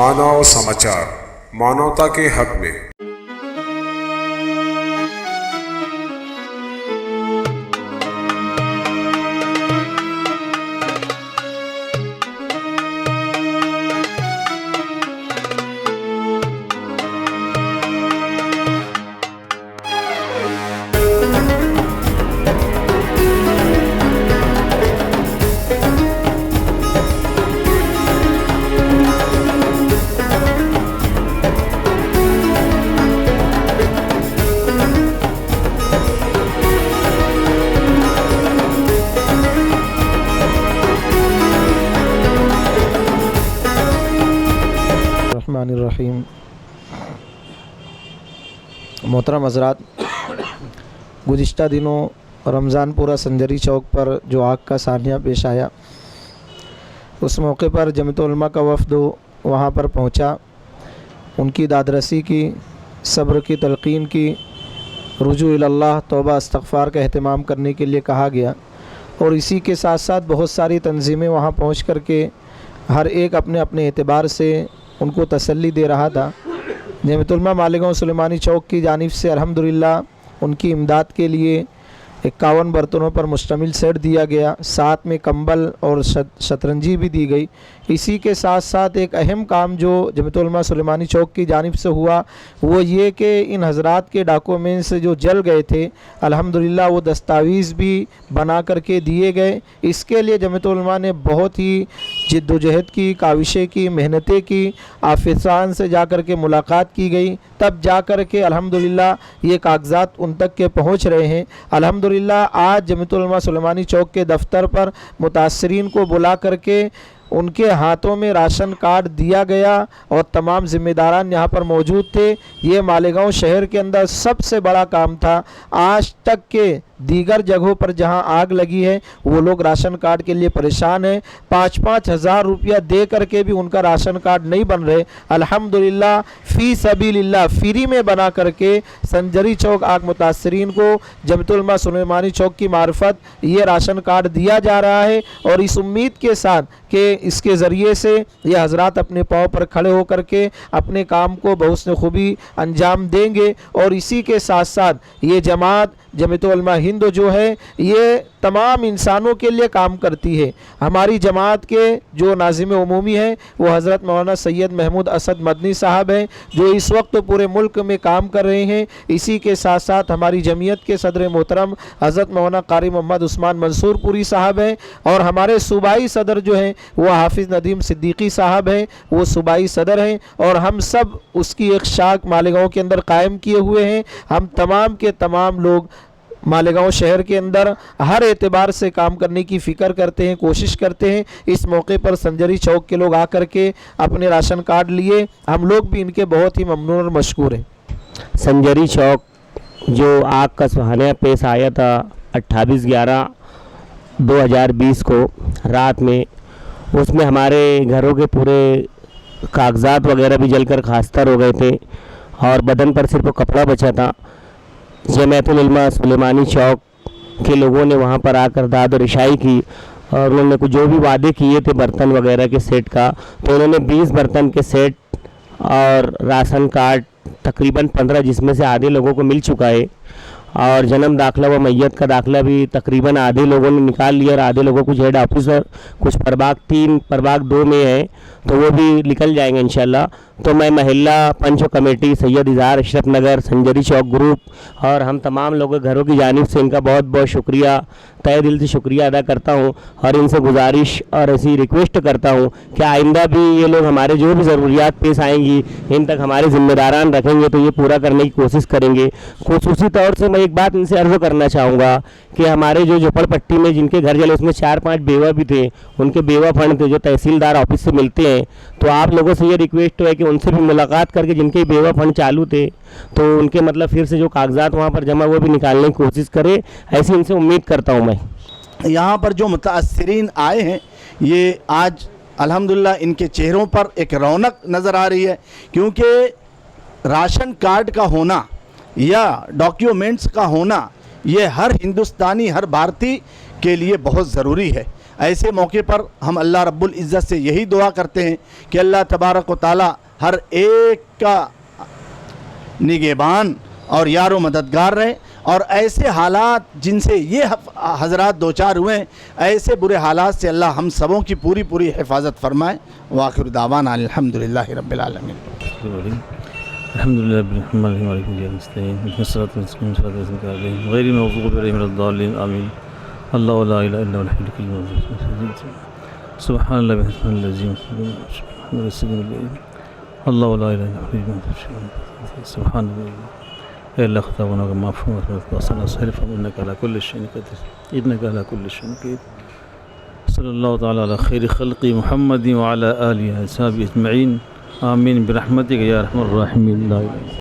मानव समाचार, मानवता के हक में। रहीम। मोहतरम हज़रात, गुज़िश्ता दिनों रमज़ानपुरा संजरी चौक पर जो आग का सानिया पेश आया, उस मौके पर जमीयत उलमा का वफ़द वहाँ पर पहुँचा। उनकी दादरसी की, सब्र की तलक़ीन की, रुजू इल्लाह तौबा इस्तग़फ़ार का एहतमाम करने के लिए कहा गया। और इसी के साथ साथ बहुत सारी तंज़ीमें वहाँ पहुँच कर के हर एक अपने अपने एतबार से उनको तसल्ली दे रहा था। जमीयत उलमा मालेगांव सुलेमानी चौक की जानिब से अल्हम्दुलिल्लाह उनकी इमदाद के लिए 51 बर्तनों पर मुश्तमिल सेट दिया गया, साथ में कंबल और शतरंजी भी दी गई। इसी के साथ साथ एक अहम काम जो जमीयत उलमा सुलेमानी चौक की जानिब से हुआ वो ये कि इन हज़रात के डॉक्यूमेंट्स जो जल गए थे, अल्हम्दुलिल्लाह वो दस्तावेज़ भी बना करके दिए गए। इसके लिए जमीयत उलमा ने बहुत ही जिद्दोजहद की, काविशें की, मेहनतें की, आफिसान से जा कर के मुलाकात की गई, तब जा कर के अल्हम्दुलिल्लाह ये कागज़ात उन तक के पहुँच रहे हैं। अल्हम्दुलिल्लाह आज जमीयत उलमा सुलेमानी चौक के दफ्तर पर मुतासरीन को बुला करके उनके हाथों में राशन कार्ड दिया गया और तमाम ज़िम्मेदारान यहाँ पर मौजूद थे। ये मालेगांव शहर के अंदर सबसे बड़ा काम था। आज तक के दीगर जगहों पर जहाँ आग लगी है वो लोग राशन कार्ड के लिए परेशान हैं। 5-5 हज़ार रुपया दे करके भी उनका राशन कार्ड नहीं बन रहे। अल्हम्दुलिल्लाह फ़ी सबीलिल्लाह फ्री में बना करके संजरी चौक आग मुतासरीन को जमीयत उलमा सुलेमानी चौक की मार्फत ये राशन कार्ड दिया जा रहा है। और इस उम्मीद के साथ कि इसके ज़रिए से ये हज़रात अपने पाँव पर खड़े होकर के अपने काम को बहुस्न खूबी अंजाम देंगे। और इसी के साथ साथ ये जमात जमीयत उलमा हिंद जो है ये तमाम इंसानों के लिए काम करती है। हमारी जमात के जो नाज़िम उमूमी हैं वो हज़रत मौलाना सैयद महमूद असद मदनी साहब हैं, जो इस वक्त पूरे मुल्क में काम कर रहे हैं। इसी के साथ साथ हमारी जमीयत के सदर मोहतरम हज़रत मौलाना कारी मोहम्मद उस्मान मंसूरपुरी साहब हैं। और हमारे सूबाई सदर जो हैं वो हाफिज़ नदीम सिद्दीकी साहब हैं, वो सूबाई सदर हैं। और हम सब उसकी एक शाख मालेगांव के अंदर कायम किए हुए हैं। हम तमाम के तमाम लोग मालेगांव शहर के अंदर हर एतबार से काम करने की फ़िक्र करते हैं, कोशिश करते हैं। इस मौके पर संजरी चौक के लोग आकर के अपने राशन कार्ड लिए, हम लोग भी इनके बहुत ही ममनून और मशकूर हैं। संजरी चौक जो आग का सुहाना पेश आया था 28/11/2020 को रात में, उसमें हमारे घरों के पूरे कागजात वगैरह भी जलकर खास्तर हो गए थे और बदन पर सिर्फ कपड़ा बचा था। जमीयत उलमा सुलेमानी चौक के लोगों ने वहाँ पर आकर दाद और इशाई की और उन्होंने कुछ जो भी वादे किए थे बर्तन वगैरह के सेट का, तो उन्होंने 20 बर्तन के सेट और राशन कार्ड तकरीबन 15 जिसमें से आधे लोगों को मिल चुका है। और जन्म दाखिला व मैयत का दाखिला भी तकरीबन आधे लोगों ने निकाल लिया और आधे लोगों कुछ हेड ऑफिसर कुछ प्रभाग 3 प्रभाग 2 में है तो वो भी निकल जाएंगे इंशाल्लाह। तो मैं महिला पंच कमेटी सैयद इज़हार अशरफ नगर संजरी चौक ग्रुप और हम तमाम लोगों घरों की जानिब से इनका बहुत बहुत शुक्रिया, तहे दिल से शुक्रिया अदा करता हूँ। और इनसे गुजारिश और ऐसी रिक्वेस्ट करता हूँ कि आइंदा भी ये लोग हमारे जो भी ज़रूरियात पेश आएंगी इन तक हमारे ज़िम्मेदारान रखेंगे तो ये पूरा करने की कोशिश करेंगे। खुसूसी तौर से मैं एक बात इनसे अर्ज़ करना चाहूँगा कि हमारे जो झोपड़पट्टी में जिनके घर जले उसमें 4-5 बेवा भी थे, उनके बेवा फंड थे जो तहसीलदार ऑफिस से मिलते हैं। तो आप लोगों से ये रिक्वेस्ट है कि उनसे भी मुलाकात करके जिनके बेवा फंड चालू थे तो उनके मतलब फिर से जो कागजात वहाँ पर जमा वो भी निकालने की कोशिश करें, ऐसी इनसे उम्मीद करता हूँ मैं। यहाँ पर जो मुतासरीन आए हैं ये आज अल्हम्दुलिल्लाह इनके चेहरों पर एक रौनक नज़र आ रही है, क्योंकि राशन कार्ड का होना या डॉक्यूमेंट्स का होना ये हर हिंदुस्तानी, हर भारतीय کے لیے بہت ضروری ہے۔ ایسے موقع پر ہم اللہ رب العزت سے یہی دعا کرتے ہیں کہ اللہ تبارک و تعالی ہر ایک کا نگہبان اور یار و مددگار رہے، اور ایسے حالات جن سے یہ حضرات دوچار ہوئے ہیں، ایسے برے حالات سے اللہ ہم سبوں کی پوری پوری حفاظت فرمائے۔ وآخر دعوانا الحمدللہ رب العالمین۔ الحمد لله رب العالمين مالك يوم الدين نستعين اهدنا الصراط المستقيم صراط الذين أنعمت عليهم غير المغضوب عليهم ولا الضالين آمين الله لا إله إلا هو الحي القيوم سبحان الله وبحمده العظيم الله لا إله إلا هو سبحان الله إلا خطانا كما عفوا وصلى صرف إنك على كل شيء قدير إنك على كل شيء قدير صلى الله تعالى على خير خلق محمد وعلى آله وصحبه أجمعين آمين برحمتك يا أرحم الراحمين لا إله